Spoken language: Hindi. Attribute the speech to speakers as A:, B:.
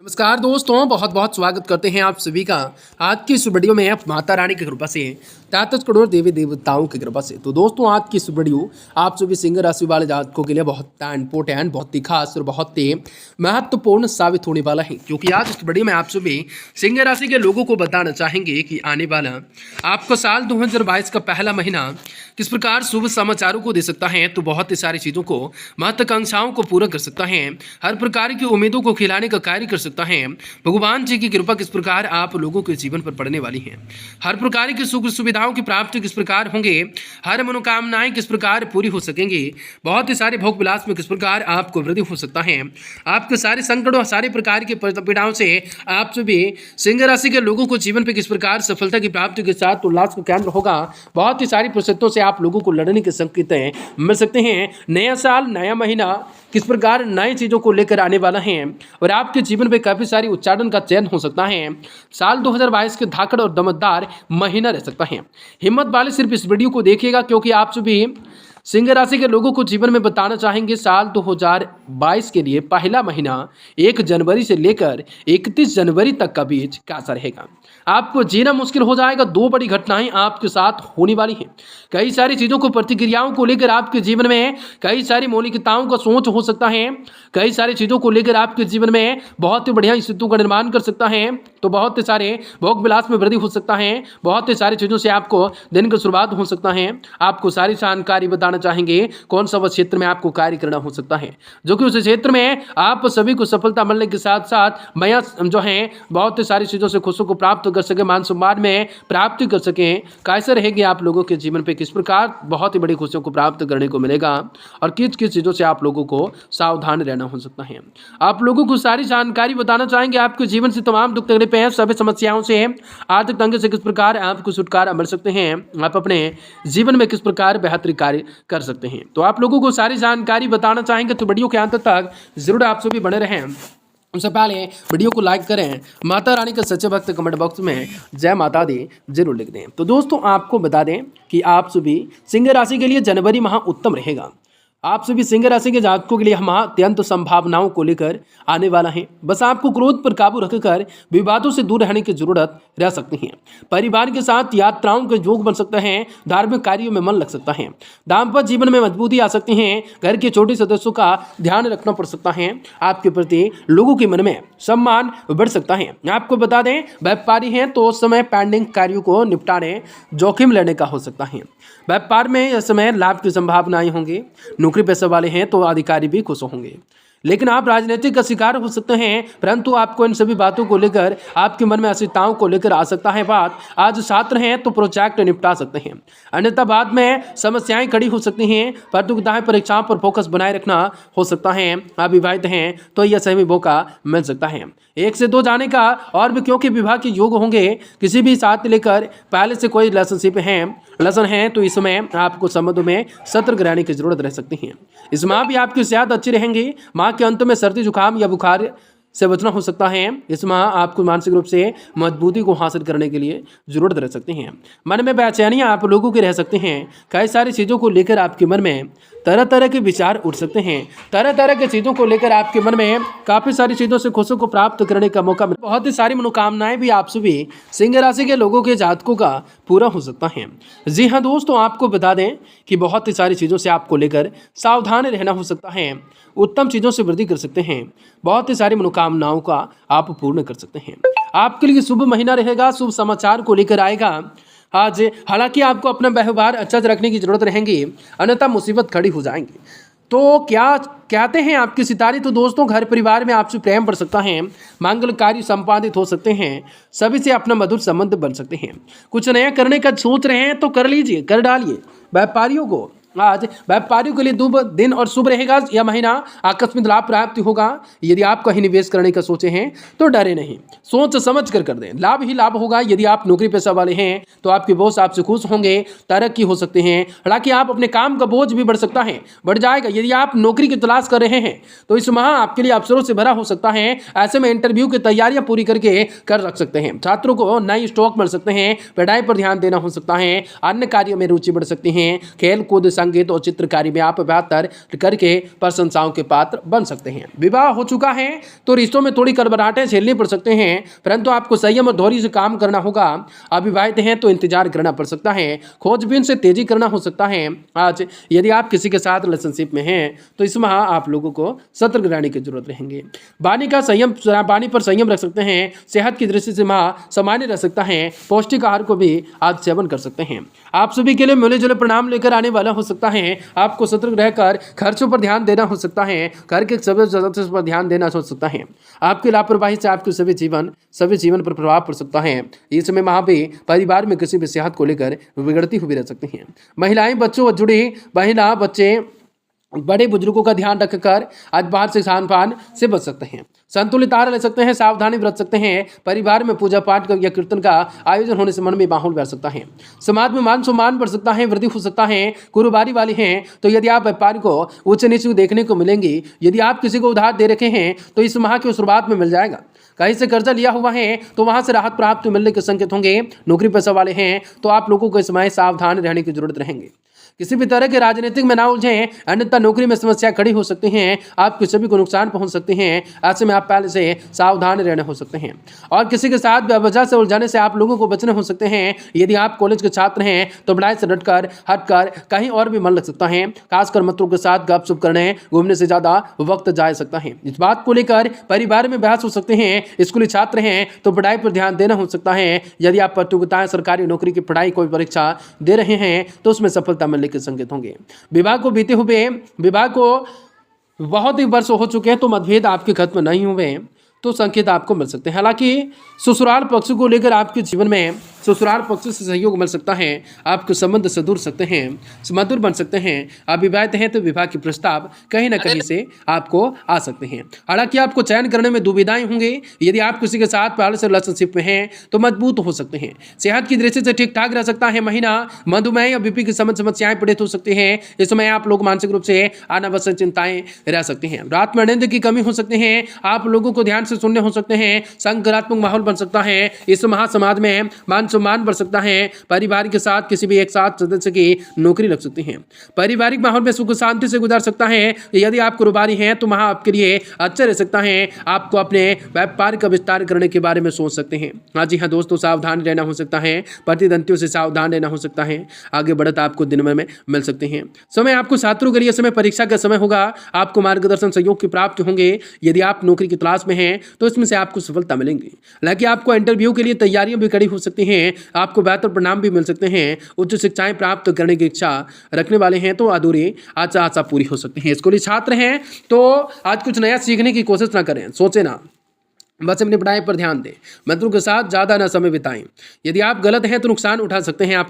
A: नमस्कार दोस्तों, बहुत बहुत स्वागत करते हैं आप सभी का आज की इस वीडियो में। माता रानी की कृपा से 33 करोड़ देवी देवताओं की कृपा से। तो दोस्तों, आज की इस वीडियो आप सभी सिंह राशि वाले जातकों के लिए बहुत इंपॉर्टेंट, बहुत ही खास और बहुत ही महत्वपूर्ण साबित होने वाला है, क्योंकि आज इस वीडियो में आप सभी सिंह राशि के लोगों को बताना चाहेंगे कि आने वाला आपको साल 2022 का पहला महीना किस प्रकार शुभ समाचारों को दे सकता है। तो बहुत ही सारी चीज़ों को, महत्वाकांक्षाओं को पूरा कर सकता है, हर प्रकार की उम्मीदों को खिलाने का कार्य कर सकता है। भगवान जी की कृपा किस प्रकार आप लोगों के जीवन पर पड़ने वाली है, हर प्रकार की सुख सुविधाओं की प्राप्ति किस प्रकार होंगे, हर मनोकामनाएं किस प्रकार पूरी हो सकेंगी, बहुत ही सारे भोग विलास में किस प्रकार आपको वृद्धि हो सकता है, आपके सारे संकटों, सारे प्रकार की पीड़ाओं से आप सभी सिंह राशि के लोगों को जीवन पर किस प्रकार सफलता की प्राप्ति के साथ उल्लास का केंद्र होगा। बहुत ही सारी परिस्थितियों से आप लोगों को लड़ने के संकेत मिल सकते हैं। नया साल, नया महीना किस प्रकार नई चीज़ों को लेकर आने वाला है और आपके जीवन में काफ़ी सारी उच्चारण का चयन हो सकता है। साल 2022 के धाकड़ और दमदार महीना रह सकता है। हिम्मत वाले सिर्फ इस वीडियो को देखिएगा, क्योंकि आप सभी सिंह राशि के लोगों को जीवन में बताना चाहेंगे साल 2022 के लिए पहला महीना 1 जनवरी से लेकर 31 जनवरी तक का बीच कैसा रहेगा। आपको जीना मुश्किल हो जाएगा। 2 बड़ी घटनाएं आपके साथ होने वाली हैं। कई सारी चीज़ों को, प्रतिक्रियाओं को लेकर आपके जीवन में कई सारी मौलिकताओं का सोच हो सकता है। कई सारी चीज़ों को लेकर आपके जीवन में बहुत ही बढ़िया स्थितियों का निर्माण कर सकता है। तो बहुत ही सारे भोग विलास में वृद्धि हो सकता है। बहुत ही सारी चीज़ों से आपको दिन की शुरुआत हो सकता है। आपको सारी जानकारी बताना चाहेंगे कौन सा वह क्षेत्र में आपको कार्य करना हो सकता है, जो कि उस क्षेत्र में आप सभी को सफलता मिलने के साथ साथ मैं जो है बहुत ही सारी चीज़ों से खुशियों को प्राप्त कर सके, मान सम्मान में प्राप्ति कर सके। कैसे रहेगी आप लोगों के जीवन पे, किस प्रकार बहुत ही बड़ी खुशियों को प्राप्त करने को मिलेगा और किस किस चीज़ों से आप लोगों को सावधान रहना हो सकता है। आप लोगों को सारी जानकारी बताना चाहेंगे। आपके जीवन से तमाम दुख तकलीफें हैं, सभी समस्याओं से, आर्थिक तंगी से किस प्रकार आपको छुटकारा मिल सकते हैं, आप अपने जीवन में किस प्रकार बेहतर कार्य कर सकते हैं। तो आप लोगों को सारी जानकारी बताना चाहेंगे, तो वीडियो के अंत तक जरूर आप सभी बने रहें। उससे पहले वीडियो को लाइक करें, माता रानी के सच्चे भक्त कमेंट बॉक्स में जय माता दी जरूर लिख दें। तो दोस्तों, आपको बता दें कि आप सभी सिंह राशि के लिए जनवरी माह उत्तम रहेगा। आप सभी सिंह राशि के जातकों के लिए हम अत्यंत संभावनाओं को लेकर आने वाला है। बस आपको क्रोध पर काबू रखकर विवादों से दूर रहने की जरूरत रह सकती है। परिवार के साथ यात्राओं के योग बन सकते हैं। धार्मिक कार्यों में मन लग सकता है। दाम्पत्य जीवन में मजबूती आ सकती है। घर के छोटे सदस्यों का ध्यान रखना पड़ सकता है। आपके प्रति लोगों के मन में सम्मान बढ़ सकता है। आपको बता दें, व्यापारी हैं तो उस समय पेंडिंग कार्यों को निपटाने जोखिम लेने का हो सकता है। व्यापार में इस समय लाभ की संभावनाएं होंगी। नौकरी पेशे वाले हैं तो अधिकारी भी खुश होंगे। लेकिन आप राजनीतिक का शिकार हो सकते हैं, परंतु आपको इन सभी बातों को लेकर, आपके मन में अस्थिरताओं को लेकर आ सकता है बात। आज छात्र हैं तो प्रोजेक्ट निपटा सकते हैं, अन्यथा बाद में समस्याएं खड़ी हो सकती हैं। प्रतियोगिताएं, परीक्षाओं पर फोकस बनाए रखना हो सकता है। आप विवाहित हैं तो यह सही मौका मिल सकता है 1 से 2 जाने का, और भी क्योंकि विवाह के योग होंगे। किसी भी साथ लेकर पहले से कोई रिलेशनशिप है तो इस समय आपको संबंधों में सतर्क रहने की जरूरत रह सकती है। इस माह भी आपकी सेहत अच्छी रहेंगी। माह के अंत में सर्दी, जुकाम या बुखार से बचना हो सकता है। इस माह आपको मानसिक रूप से मजबूती को हासिल करने के लिए जरूरत रह सकती है। मन में बेचैनियां आप लोगों की रह सकती हैं। कई सारी चीज़ों को लेकर आपके मन में तरह तरह के विचार उठ सकते हैं। तरह तरह की चीज़ों को लेकर आपके मन में काफ़ी सारी चीज़ों से खुशियों को प्राप्त करने का मौका मिले। बहुत ही सारी मनोकामनाएं भी आप सभी सिंह राशि के लोगों के जातकों का पूरा हो सकता है। जी हाँ दोस्तों, आपको बता दें कि बहुत ही सारी चीज़ों से आपको लेकर सावधान रहना हो सकता है। उत्तम चीज़ों से वृद्धि कर सकते हैं। बहुत ही सारी मनोकामनाओं का आप पूर्ण कर सकते हैं। आपके लिए शुभ महीना रहेगा, शुभ समाचार को लेकर आएगा आज। हालांकि आपको अपना व्यवहार अच्छा रखने की जरूरत रहेगी, अन्यथा मुसीबत खड़ी हो जाएंगी। तो क्या कहते हैं आपके सितारे? तो दोस्तों, घर परिवार में आपसे प्रेम बढ़ सकता है। मंगल कार्य संपादित हो सकते हैं। सभी से अपना मधुर संबंध बन सकते हैं। कुछ नया करने का सोच रहे हैं तो कर लीजिए, कर डालिए। व्यापारियों को आज, व्यापारियों के लिए शुभ दिन और शुभ रहेगा। यह महीना आकस्मिक लाभ प्राप्ति होगा। यदि आप कहीं निवेश करने का सोचे हैं तो डरे नहीं, सोच समझ कर दें, लाभ ही लाभ होगा। यदि आप नौकरी पेशा वाले हैं तो आपके बॉस आपसे खुश होंगे, तरक्की हो सकते हैं। हालांकि आप अपने काम का बोझ भी बढ़ सकता है, बढ़ जाएगा। यदि आप नौकरी की तलाश कर रहे हैं तो इस माह आपके लिए अवसरों से भरा हो सकता है। ऐसे में इंटरव्यू की तैयारियां पूरी करके कर रख सकते हैं। छात्रों को नई स्टॉक मिल सकते हैं। पढ़ाई पर ध्यान देना हो सकता है। अन्य कार्यों में रुचि बढ़ सकती है। खेल कूद संगीत और चित्रकारी में आप बेहतर करके प्रशंसाओं के पात्र बन सकते हैं। विवाह हो चुका है तो रिश्तों में थोड़ी कड़वाहटें झेलनी पड़ सकते हैं, परंतु आपको संयम और धैर्य से काम करना होगा। अविवाहित हैं तो इंतजार करना पड़ सकता है, खोजबीन से तेजी करना हो सकता है। आज यदि आप किसी के साथ रिलेशनशिप में हैं तो इस माह आप लोगों को सतर्क रहने की जरूरत रहेंगे। वाणी पर संयम रख सकते हैं। सेहत की दृष्टि से माह सामान्य रह सकता है। पौष्टिक आहार को भी आज सेवन कर सकते हैं। आप सभी के लिए मिले जुले परिणाम लेकर आने वाला हो सकता है। आपको सतर्क रहकर खर्चों पर ध्यान देना हो सकता है। घर के सभी सदस्यों पर ध्यान देना हो सकता है। आपकी लापरवाही से आपके सभी जीवन पर प्रभाव पड़ सकता है। इस समय वहां भी परिवार में किसी भी सेहत को लेकर बिगड़ती हुई रह सकती हैं। महिलाएं, बच्चों और जुड़ी बच्चे, बड़े बुजुर्गों का ध्यान रखकर आज बाहर से खान पान से बच सकते हैं। संतुलित आहार ले सकते हैं, सावधानी बरत सकते हैं। परिवार में पूजा पाठ या कीर्तन का आयोजन होने से मन में माहौल बढ़ सकता है। समाज में मान सम्मान बढ़ सकता है, वृद्धि हो सकता है। गुरुबारी वाले हैं तो यदि आप व्यापारी को उच्च नीच देखने को मिलेंगी। यदि आप किसी को उधार दे रखे हैं तो इस माह की शुरुआत में मिल जाएगा। कहीं से कर्जा लिया हुआ है तो वहां से राहत प्राप्त मिलने के संकेत होंगे। नौकरी पेशा वाले हैं तो आप लोगों को इस समय सावधान रहने की जरूरत रहेंगे। किसी भी तरह के राजनीतिक में ना उलझें, अन्यथा नौकरी में समस्या खड़ी हो सकती हैं। आपके सभी को नुकसान पहुंच सकते हैं। ऐसे में आप पहले से सावधान रहने हो सकते हैं और किसी के साथ बेवजह से उलझाने से आप लोगों को बचने हो सकते हैं। यदि आप कॉलेज के छात्र हैं तो पढ़ाई से हटकर कहीं और भी मन लग सकता है। खासकर मित्रों के साथ गपशप करने घूमने से ज्यादा वक्त जा सकता है। इस बात को लेकर परिवार में बहस हो सकते हैं। स्कूली छात्र हैं तो पढ़ाई पर ध्यान देना हो सकता है। यदि आप प्रतियोगिताएं, सरकारी नौकरी की पढ़ाई, कोई परीक्षा दे रहे हैं तो उसमें सफलता मिलने के संकेत होंगे। विवाह को बहुत ही वर्ष हो चुके हैं तो मतभेद आपके खत्म नहीं हुए तो संकेत आपको मिल सकते हैं। हालांकि ससुराल पक्ष को लेकर आपके जीवन में ससुराल पक्ष से सहयोग मिल सकता है। आपके संबंध सुदृढ़ सकते हैं, मधुर बन सकते हैं। आप विवाहित हैं तो विवाह के प्रस्ताव कहीं ना कहीं से आपको आ सकते हैं। हालांकि आपको चयन करने में दुविधाएं होंगे। यदि आप किसी के साथ पहले से रिलेशनशिप में हैं तो मजबूत हो सकते हैं। सेहत की दृष्टि से ठीक ठाक रह सकता है। महीना मधुमेह या बीपी की समस्याएं पीड़ित हो सकती हैं। इस समय आप लोग मानसिक रूप से अनावश्यक चिंताएं रह सकती हैं। रात में नींद की कमी हो सकती है। आप लोगों को ध्यान से सुनने हो सकते हैं। सकारात्मक माहौल बन सकता है। इस माह समाज में मान सम्मान बढ़ सकता है। परिवार के साथ किसी भी एक साथ सदस्य की नौकरी लग सकती है। पारिवारिक माहौल में सुख शांति से गुजार सकता है। यदि आप कारोबारी हैं तो माह आपके लिए अच्छा रह सकता है। आपको अपने व्यापार का विस्तार करने के बारे में सोच सकते हैं। हाँ जी हाँ दोस्तों, सावधान रहना हो सकता है। प्रतिद्वंदियों से सावधान रहना हो सकता है। आगे बढ़त आपको दिन में मिल सकते हैं। समय आपको छात्रों के लिए समय परीक्षा का समय होगा। आपको मार्गदर्शन सहयोग की प्राप्त होंगे। यदि आप नौकरी की तलाश में हैं तो इसमें से आपको सफलता मिलेंगी। हालांकि आपको इंटरव्यू के लिए तैयारियां भी कड़ी हो सकती हैं। आपको बेहतर परिणाम भी मिल सकते हैं। उच्च शिक्षाएं प्राप्त करने की इच्छा रखने वाले हैं तो अधूरी आशा पूरी हो सकती है। स्कूली छात्र हैं तो आज कुछ नया सीखने की कोशिश ना करें, सोचे ना, बस अपनी पढ़ाई पर ध्यान दें। मित्रों के साथ ज़्यादा ना समय बिताएं। यदि आप गलत हैं तो नुकसान उठा सकते हैं। आप